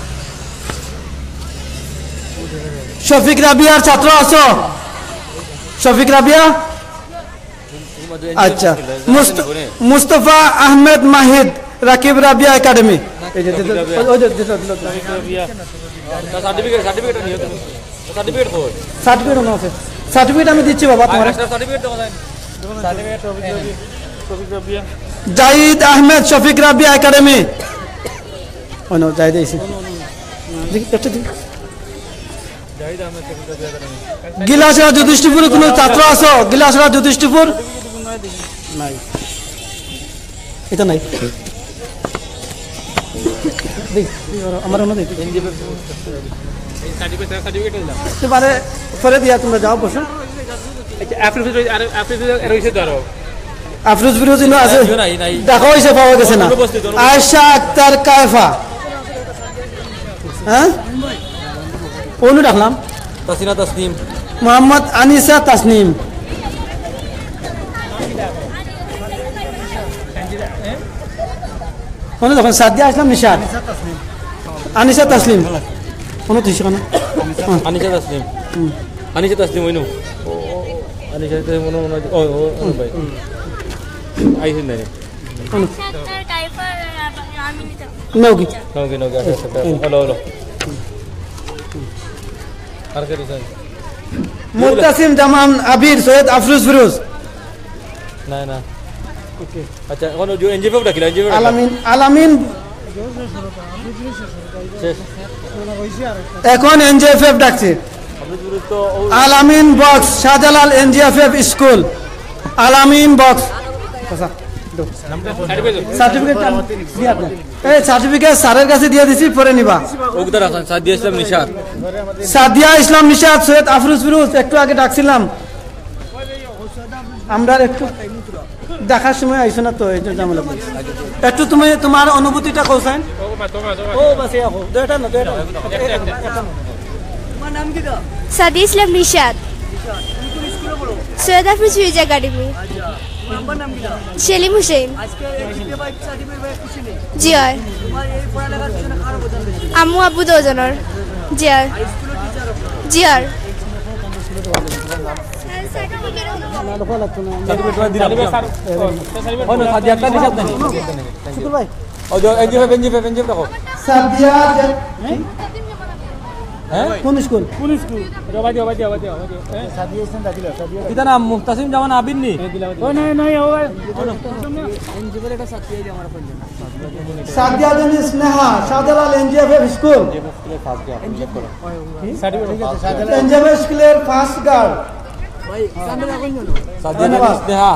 শফিক রাবিয়ার ছাত্র আছো? শফিক রাবিয়া, আচ্ছা। মুস্তফা আহমেদ মাহিদ, রাকিব রাবিয়া একাডেমি। সার্টিফিকেট আমি দিচ্ছি বাবা তোমার। জাহিদ আহমেদ, শফিক রাবিয়া একাডেমি। জাহিদ গিলাসরা যুধিষ্ঠিপুর কোন ছাত্র আছো? গিলাসরা যুধিষ্ঠিপুর নাই, এটা নাই। আমার পরে দিয়া তোমরা যাও বসো। আফরোজ ফিরোজ আছে, দেখা হয়েছে, পাওয়া গেছে না। আয়েশা আক্তার কায়ফা, হ্যাঁ অনু ডাকলাম। তাসিনা তাসনিম, মোহাম্মদ আনিসা তাসনিম। কোনো যখন সাদিয়া আসলাম নিশাদ, আনিসা তাসলিম। কোনো তুই সেখানে আনিসা তাসনিম, আনিসা তাসনিম ওইনো আনিসা মনে মনে ও ও ভাই আইছেন না রে নওকি নওকি নওকি হলো হলো আর কে দিছেন? মুতাসিম জামান আবির, সৈয়দ আফরোজ ফিরোজ। না না ওকে আচ্ছা কোন যে এনজিও ডাকিলা, এনজিও আলামিন, আলামিন এখন এনজিএফএফ ডাকছে। আলামিন বক্স, শাহজালাল এনজিএফএফ স্কুল, আলামিন বক্স। সার্টিফিকেট স্যারের কাছে দিয়ে দিছি, পরে নিবা। সাদিয়া ইসলাম নিশাদ, সাদিয়া ইসলাম নিশাদ, সৈয়দ আফরোজ ফিরোজ একটু আগে ডাকছিলাম। আমরা একটু দেখার সময় আইসো না তো, এটা ঝামেলা। একটু তুমি তোমার অনুভূতিটা কৌসাইন। সাদিয়া ইসলাম নিশাদ, সৈয়দ আফরোজ ফিরোজ একাডেমি। সেলিম হোসেন। জি হয়। আম্মু আব্বু দুজনের। জি হয়। জি হয়। কোন স্কুল? কিতা নাম? মুহতাসিম জামান আবির নি? সাদিয়া জানি স্নেহা, শাহজালাল এনজিএফএফ স্কুল, এনজিএফএফ স্কুলের ফার্স্ট গার্ড।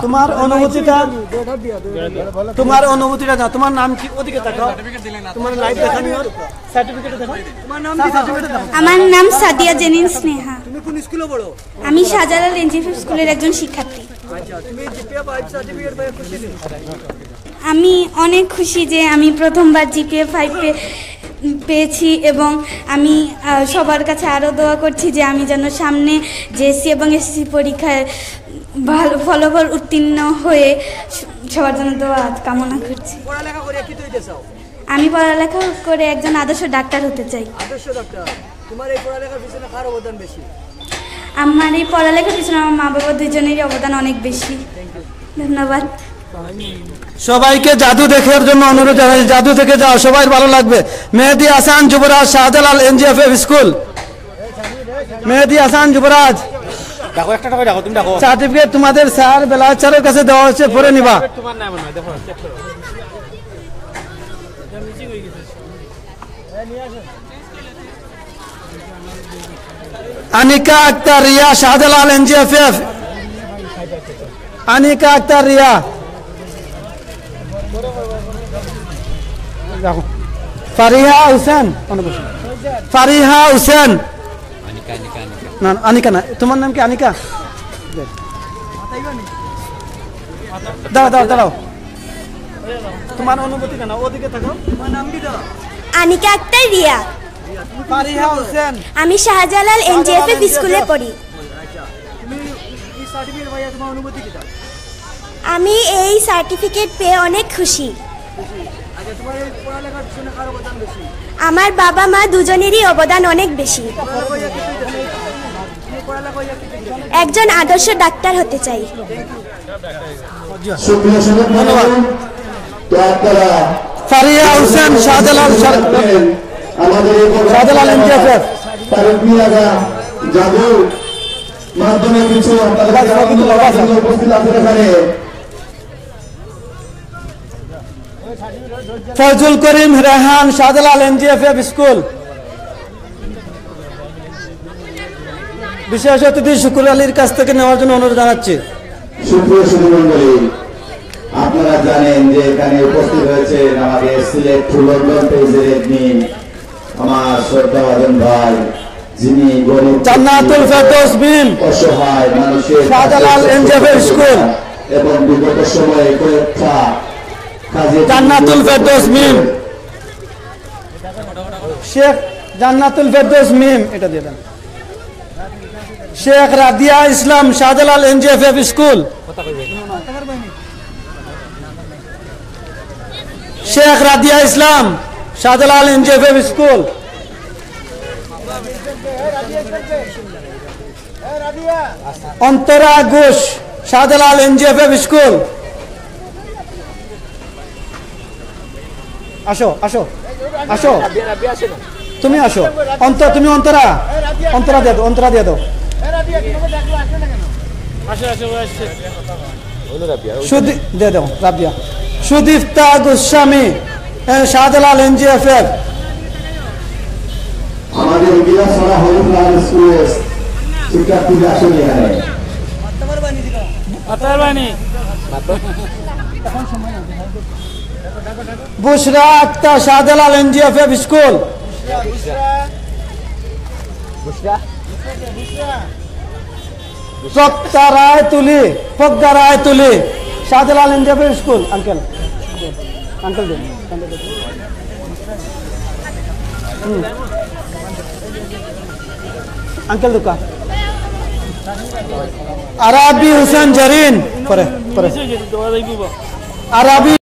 তোমার অনুভূতিটা, তোমার অনুভূতিটা দাও। তোমার নাম কি? ওদিকে তাকাও, তোমার লাইভ দেখানি। সার্টিফিকেট দেখো, তোমার নাম কি? সার্টিফিকেট দেখো। আমার নাম সাদিয়া জেনিন স্নেহা। তুমি কোন স্কুলে পড়ো? আমি শাহজালাল এনজিএফএফ স্কুলের একজন শিক্ষার্থী। আচ্ছা, তুমি জিপিএ 5 সার্টিফিকেট পেয়ে খুশি? আমি অনেক খুশি যে আমি প্রথমবার জিপিএ 5 পেয়েছি এবং আমি সবার কাছে আরও দোয়া করছি যে আমি যেন সামনে জেএসসি এবং এসএসসি পরীক্ষায় ভালো ফলাফল উত্তীর্ণ হয়ে সবার জন্য দোয়া কামনা করছি। পড়ালেখা করে কি হইতে চাও? আমি পড়ালেখা করে একজন আদর্শ ডাক্তার হতে চাই। আদর্শ ডাক্তার। তোমার এই পড়ালেখার পিছনে কার অবদান বেশি? আমার এই পড়ালেখার পিছনে আমার মা বাবা দুজনেরই অবদান অনেক বেশি। ধন্যবাদ। সবাইকে জাদু দেখার জন্য অনুরোধ জানাই, জাদু থেকে যাও, সবাই ভালো লাগবে। মেহেদি হাসান যুবরাজ, শাহজালাল এনজিএফএফ স্কুল। মেহেদি হাসান যুবরাজ, দেখো একটা টাকা দেখো, তুমি দেখো। সার্টিফিকেট তোমাদের স্যার বেলায় স্যারের কাছে দেওয়া হচ্ছে, পরে নিবা। তোমার নাম না দেখো, চেক করো। আনিকা আক্তার রিয়া, শাহজালাল এনজিএফএফ। আনিকা আক্তার রিয়া, দেখো। ফারিহা হোসেন, ফারিহা হোসেন না আনিকা না তোমার নাম কি আনিকা দাঁড়াও দাঁড়াও দাঁড়াও তোমার অনুভূতি কেন ওদিকে থাকো তোমার নাম কি দাও আনিকা আক্তার রিয়া ফারিহা হোসেন আমি শাহজালাল এনজিএফএফ স্কুলে পড়ি তুমি এই সার্টিফিকেট ভাইয়া তোমার অনুভূতি কি দাও আমি এই সার্টিফিকেট পেয়ে অনেক খুশি আচ্ছা তোমার এই পড়ালেখার পিছনে কার অবদান বেশি আমার বাবা মা দুজনেরই অবদান অনেক বেশি একজন আদর্শ ডাক্তার হতে চাই সুপ্রিয় সভাপতি তো আপনারা ফারিহা হোসেন শাহজালাল আমাদের শাহজালাল এনজিএফএফ তারেক মিয়া জাদু মাধ্যমে কিছু আপনাদের উপস্থিত আছেন এখানে ফজল করিম রেহান শাহজালাল এনজিএফএফ স্কুল বিশেষ অতিথি শুকুর আলীর কাছ থেকে নেওয়ার জন্য অনুরোধ জানাচ্ছি সুপ্রিয় সুধীমণ্ডলী আপনারা জানেন যে এখানে উপস্থিত হয়েছেন আমাদের সিলেট টু লন্ডন পেজের এডমিন আমার শ্রদ্ধাভাজন ভাই যিনি গরিব জান্নাতুল ফেরদৌস মিম অসহায় মানুষের শাহজালাল এনজিএফএফ স্কুল এবং বিগত সময়ে কয়েকটা কাজে জান্নাতুল ফেরদৌস মিম শেখ জান্নাতুল ফেরদৌস মিম এটা দিয়ে দেন শেখ রাদিয়া ইসলাম শাহজালাল এনজিএফএফ স্কুল শেখ রাদিয়া ইসলাম শাহজালাল এনজিএফএফ স্কুল অন্তরা ঘোষ শাহজালাল এনজিএফএফ স্কুল আসো আসো আসো তুমি আসো তুমি অন্তরা অন্তরা দিয়ে দাও অন্তরা দিয়ে দাও দিয়ে দাও রাবিয়া সুদীপ্তা গোস্বামী শাহজালাল এনজিএফএফ আমাদের বিলাসরা হরিফুল স্কুলের শিক্ষার্থী আসেন এখানে বুশরা আক্তার শাহজালাল এনজিএফএফ স্কুল প্রজ্ঞা রায় তুলি শাহজালাল এনজিএফএফ স্কুল আঙ্কেল আঙ্কেল দেন আঙ্কেল দোকান আরাবি হোসেন জরিন পরে আরাবি